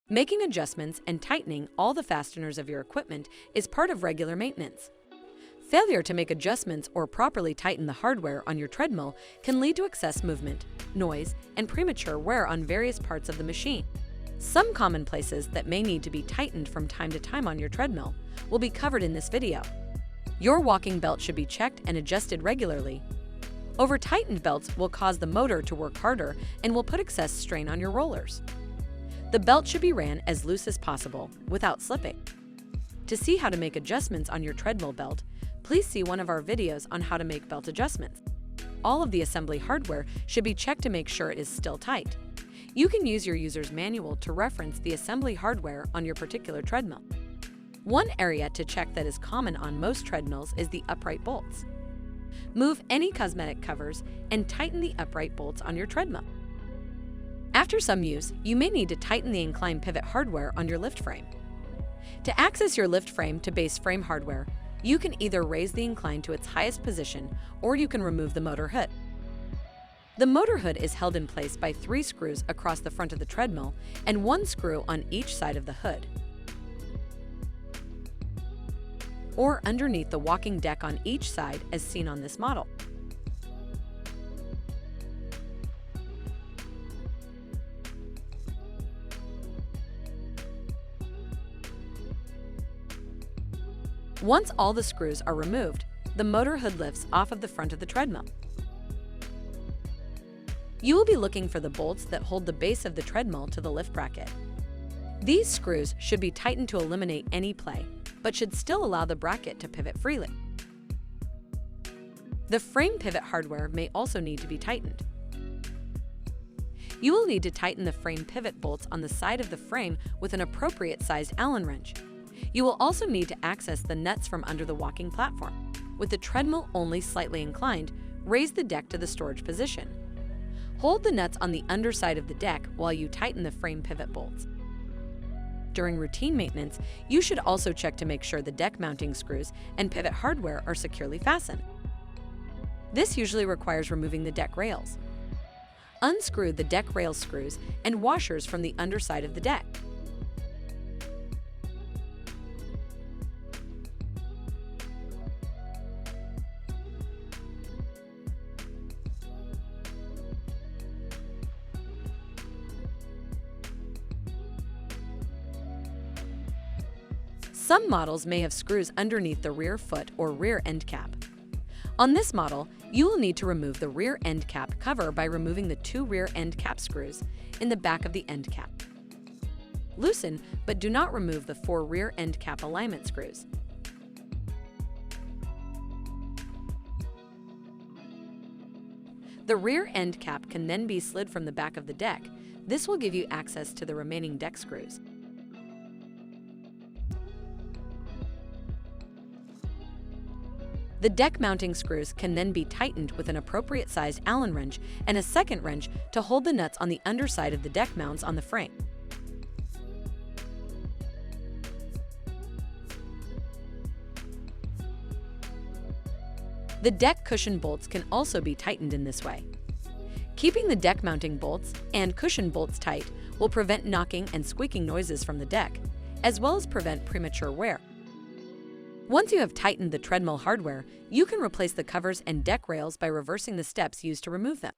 Making adjustments and tightening all the fasteners of your equipment is part of regular maintenance. Failure to make adjustments or properly tighten the hardware on your treadmill can lead to excess movement, noise, and premature wear on various parts of the machine. Some common places that may need to be tightened from time to time on your treadmill will be covered in this video. Your walking belt should be checked and adjusted regularly. Over-tightened belts will cause the motor to work harder and will put excess strain on your rollers. The belt should be ran as loose as possible, without slipping. To see how to make adjustments on your treadmill belt, please see one of our videos on how to make belt adjustments. All of the assembly hardware should be checked to make sure it is still tight. You can use your user's manual to reference the assembly hardware on your particular treadmill. One area to check that is common on most treadmills is the upright bolts. Move any cosmetic covers and tighten the upright bolts on your treadmill. After some use, you may need to tighten the incline pivot hardware on your lift frame. To access your lift frame to base frame hardware, you can either raise the incline to its highest position or you can remove the motor hood. The motor hood is held in place by 3 screws across the front of the treadmill and 1 screw on each side of the hood, or underneath the walking deck on each side as seen on this model. Once all the screws are removed, the motor hood lifts off of the front of the treadmill. You will be looking for the bolts that hold the base of the treadmill to the lift bracket. These screws should be tightened to eliminate any play, but should still allow the bracket to pivot freely. The frame pivot hardware may also need to be tightened. You will need to tighten the frame pivot bolts on the side of the frame with an appropriate sized Allen wrench. You will also need to access the nuts from under the walking platform. With the treadmill only slightly inclined, raise the deck to the storage position. Hold the nuts on the underside of the deck while you tighten the frame pivot bolts. During routine maintenance, you should also check to make sure the deck mounting screws and pivot hardware are securely fastened. This usually requires removing the deck rails. Unscrew the deck rail screws and washers from the underside of the deck. Some models may have screws underneath the rear foot or rear end cap. On this model, you will need to remove the rear end cap cover by removing the 2 rear end cap screws in the back of the end cap. Loosen, but do not remove the 4 rear end cap alignment screws. The rear end cap can then be slid from the back of the deck. This will give you access to the remaining deck screws. The deck mounting screws can then be tightened with an appropriate sized Allen wrench and a second wrench to hold the nuts on the underside of the deck mounts on the frame. The deck cushion bolts can also be tightened in this way. Keeping the deck mounting bolts and cushion bolts tight will prevent knocking and squeaking noises from the deck, as well as prevent premature wear. Once you have tightened the treadmill hardware, you can replace the covers and deck rails by reversing the steps used to remove them.